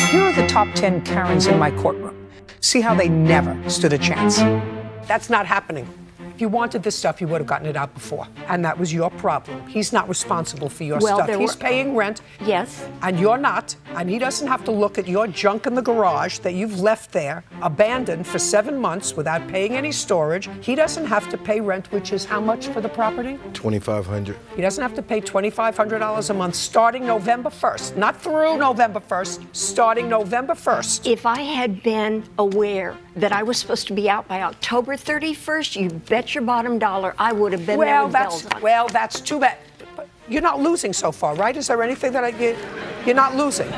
Here are the top 10 Karens in my courtroom. See how they never stood a chance. That's not happening. If you wanted this stuff, you would have gotten it out before. And that was your problem. He's not responsible for your stuff. He's paying rent. Yes. And you're not. And he doesn't have to look at your junk in the garage that you've left there, abandoned for 7 months without paying any storage. He doesn't have to pay rent, which is how much for the property? $2,500. He doesn't have to pay $2,500 a month starting November 1st. Not through November 1st, starting November 1st. If I had been aware that I was supposed to be out by October 31st, you bet your bottom dollar I would have been there with bells on. Well, that's too bad. But you're not losing so far, right? Is there anything that you're not losing?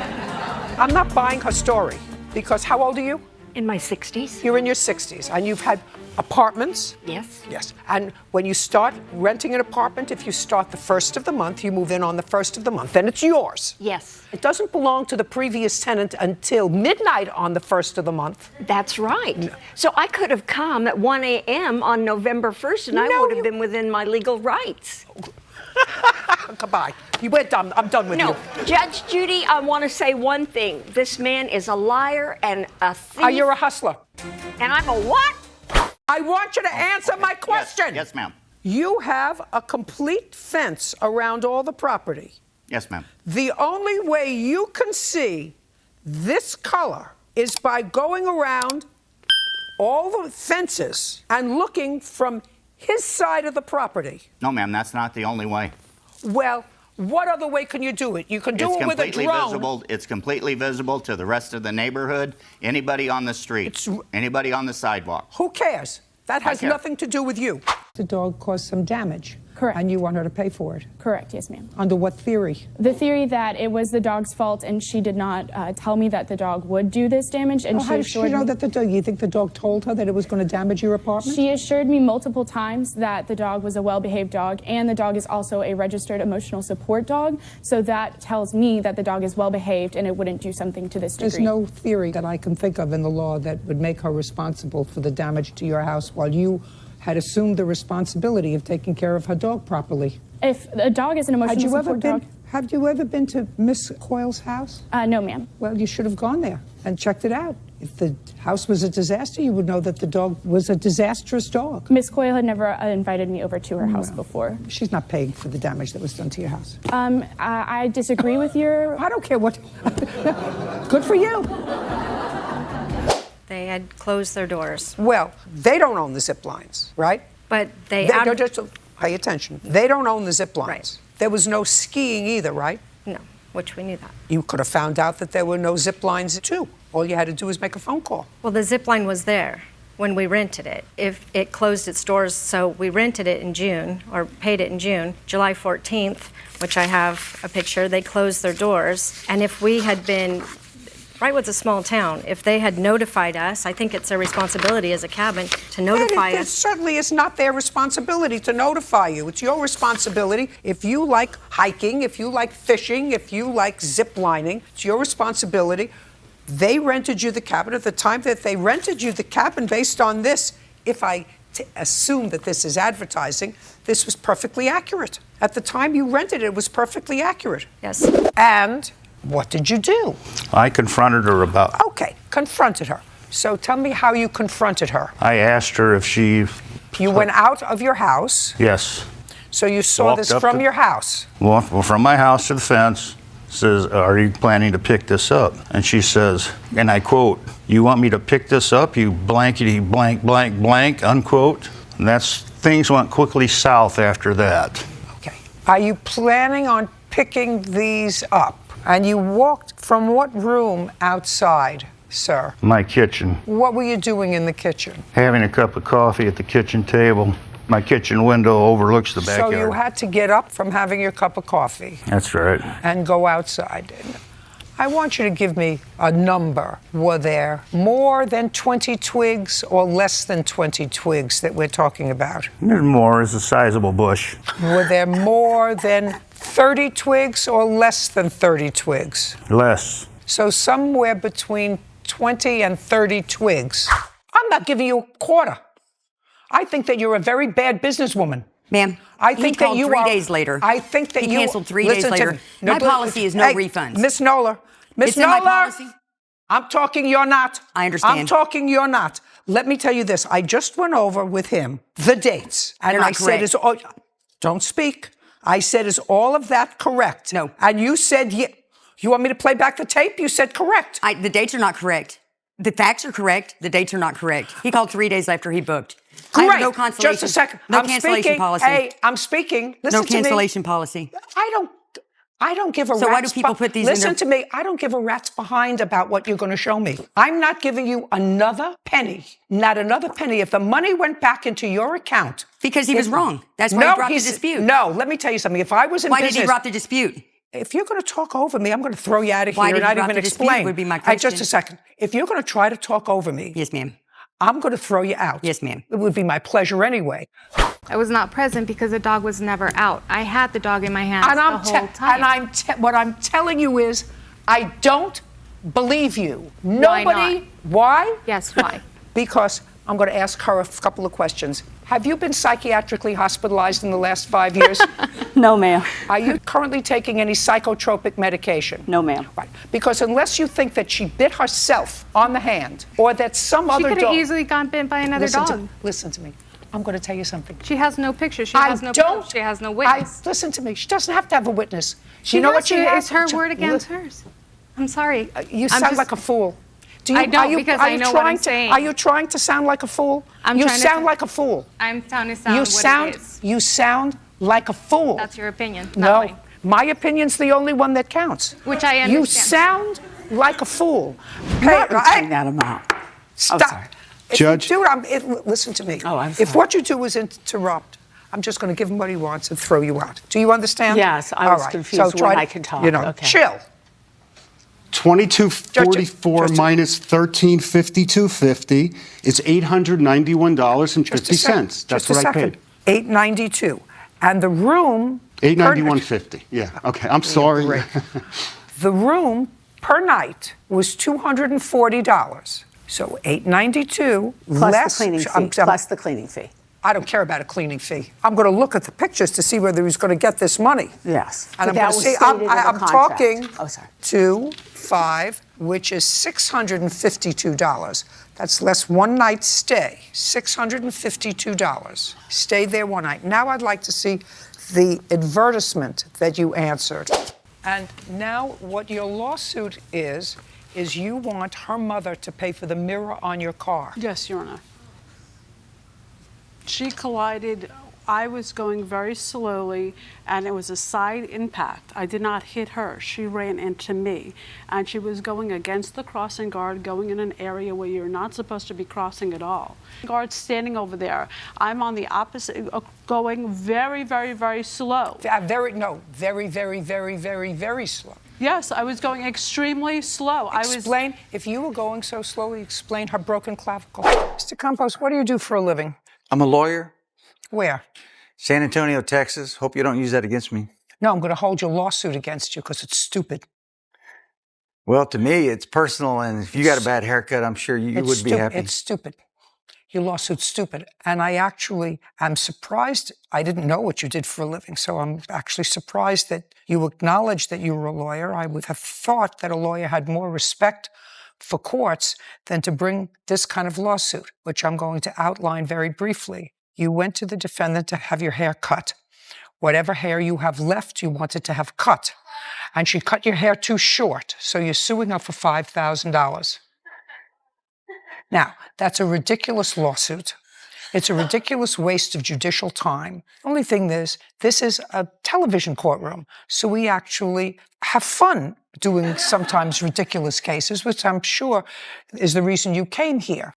I'm not buying her story because how old are you? In my 60s. You're in your 60s and you've had apartments? Yes. Yes. And when you start renting an apartment, if you start the 1st of the month, you move in on the 1st of the month, then it's yours. Yes. It doesn't belong to the previous tenant until midnight on the 1st of the month. That's right. No. So I could have come at 1 a.m. on November 1st and I would have been within my legal rights. Goodbye. We're done. I'm done with you. No, Judge Judy, I want to say one thing. This man is a liar and a thief. You're a hustler. And I'm a what? I want you to answer my question. Yes, ma'am. You have a complete fence around all the property. Yes, ma'am. The only way you can see this color is by going around all the fences and looking from his side of the property. No, ma'am, that's not the only way. Well, what other way can you do it? You can do it with a drone. It's completely visible to the rest of the neighborhood, anybody on the street, anybody on the sidewalk. Who cares? That has nothing to do with you. The dog caused some damage. Correct. And you want her to pay for it? Correct, yes, ma'am. Under what theory? The theory that it was the dog's fault and she did not tell me that the dog would do this damage. And how did she know that the dog, you think the dog told her that it was going to damage your apartment? She assured me multiple times that the dog was a well-behaved dog and the dog is also a registered emotional support dog. So that tells me that the dog is well-behaved and it wouldn't do something to this degree. There's no theory that I can think of in the law that would make her responsible for the damage to your house while you had assumed the responsibility of taking care of her dog properly. If a dog is an emotional support dog... Have you ever been to Miss Coyle's house? No, ma'am. Well, you should have gone there and checked it out. If the house was a disaster, you would know that the dog was a disastrous dog. Miss Coyle had never invited me over to her house before. She's not paying for the damage that was done to your house. I disagree with your... I don't care what... Good for you. They had closed their doors. Well, they don't own the zip lines, right? But they just pay attention. They don't own the zip lines. Right. There was no skiing either, right? No, which we knew that. You could have found out that there were no zip lines too. All you had to do was make a phone call. Well, the zip line was there when we rented it. If it closed its doors, so we rented it in June, or paid it in June, July 14th, which I have a picture, they closed their doors. And if we had been... Brightwood's a small town. If they had notified us, I think it's their responsibility as a cabin to notify us. It certainly is not their responsibility to notify you. It's your responsibility. If you like hiking, if you like fishing, if you like zip lining, it's your responsibility. They rented you the cabin. At the time that they rented you the cabin, based on this, if I assume that this is advertising, this was perfectly accurate. At the time you rented it, it was perfectly accurate. Yes. And what did you do? I confronted her about... Okay, confronted her. So tell me how you confronted her. I asked her if she... You went out of your house? Yes. So you saw this from your house? Well, from my house to the fence. Says, are you planning to pick this up? And she says, and I quote, you want me to pick this up, you blankety blank blank blank, unquote. And things went quickly south after that. Okay. Are you planning on picking these up? And you walked from what room outside, sir? My kitchen. What were you doing in the kitchen? Having a cup of coffee at the kitchen table. My kitchen window overlooks the backyard. So you had to get up from having your cup of coffee. That's right. And go outside. I want you to give me a number. Were there more than 20 twigs or less than 20 twigs that we're talking about? There's more. It's a sizable bush. Were there more than 30 twigs or less than 30 twigs? Less. So somewhere between 20 and 30 twigs. I'm not giving you a quarter. I think that you're a very bad businesswoman. Ma'am, I think he that you 3 days later. I think that he you canceled 3 days later. My policy is no refunds. Miss Nola. Miss It's in my Nola. policy. I'm talking, you're not. I understand. I'm talking, you're not. Let me tell you this. I just went over with him the dates. And They're not I said, correct. is all, don't speak. I said, is all of that correct? No. And you said, yeah. You want me to play back the tape? You said correct. The dates are not correct. The facts are correct. The dates are not correct. He called 3 days after he booked. I Great. have no cancellation. Just a second. No I'm cancellation speaking. policy. Hey, I'm speaking. Listen No to me. cancellation policy. I don't give a rat's So why do people put these in Listen their- to me. I don't give a rat's behind about what you're going to show me. I'm not giving you another penny. Not another penny. If the money went back into your account. Because he was wrong. That's why he dropped the dispute. No, let me tell you something. If I was in Why business. did he drop the dispute? If you're going to talk over me, I'm going to throw you out of Why here did and he not drop even the dispute explain. would be my Hey, just question. a second. If you're going to try to talk over me. Yes, ma'am. I'm going to throw you out. Yes, ma'am. It would be my pleasure anyway. I was not present because the dog was never out. I had the dog in my hands And the whole time. And what I'm telling you is, I don't believe you. Why Nobody. not? Why? Yes, why? Because I'm going to ask her a couple of questions. Have you been psychiatrically hospitalized in the last 5 years? No, ma'am. Are you currently taking any psychotropic medication? No, ma'am. Right. Because unless you think that she bit herself on the hand or that some She other could dog. have easily gotten bit by another dog. Listen to me. I'm going to tell you something. She has no picture. She has no proof. She has no witness. Listen to me. She doesn't have to have a witness. She you know has what she to. has? It's her word against hers. I'm sorry. You sound like a fool. I don't, because I know what I'm saying. Are you trying to sound like a fool? You sound like a fool. I'm trying to sound what it is. You sound like a fool. That's your opinion, not No, mine. my opinion's the only one that counts. Which I understand. You sound like a fool. Not reaching that amount. Stop. sorry. If Judge? you do, listen to me. Oh, I'm If sorry. what you do is interrupt, I'm just going to give him what he wants and throw you out. Do you understand? Yes, I All was right. confused try when to, I could talk. You know, Okay. chill. 2244 Judge- minus 1352.50 is $891.50. That's what I paid. $892. And the room. $891.50. Yeah. Okay. I'm sorry. Great. The room per night was $240. So $892 Plus less. the cleaning fee. Plus the cleaning fee. I don't care about a cleaning fee. I'm going to look at the pictures to see whether he's going to get this money. Yes. And But I'm that going to was see. stated in the I'm contract. talking Oh, sorry. 2.5, which is $652. That's less one night stay. $652. Stay there one night. Now I'd like to see the advertisement that you answered. And now what your lawsuit is you want her mother to pay for the mirror on your car. Yes, Your Honor. She collided. I was going very slowly, and it was a side impact. I did not hit her. She ran into me, and she was going against the crossing guard, going in an area where you're not supposed to be crossing at all. Guard standing over there. I'm on the opposite, going very, very, very slow. Very, very, very, very, very slow. Yes, I was going extremely slow. Explain, if you were going so slowly, explain her broken clavicle. Mr. Campos, what do you do for a living? I'm a lawyer. Where? San Antonio, Texas. Hope you don't use that against me. No, I'm going to hold your lawsuit against you because it's stupid. Well, to me, it's personal, and if you got a bad haircut, I'm sure you would be happy. It's stupid. Your lawsuit's stupid. And I actually am surprised. I didn't know what you did for a living, so I'm actually surprised that you acknowledge that you were a lawyer. I would have thought that a lawyer had more respect for courts than to bring this kind of lawsuit, which I'm going to outline very briefly. You went to the defendant to have your hair cut. Whatever hair you have left, you wanted to have cut. And she cut your hair too short, so you're suing her for $5,000. Now, that's a ridiculous lawsuit. It's a ridiculous waste of judicial time. Only thing is, this is a television courtroom, so we actually have fun doing sometimes ridiculous cases, which I'm sure is the reason you came here.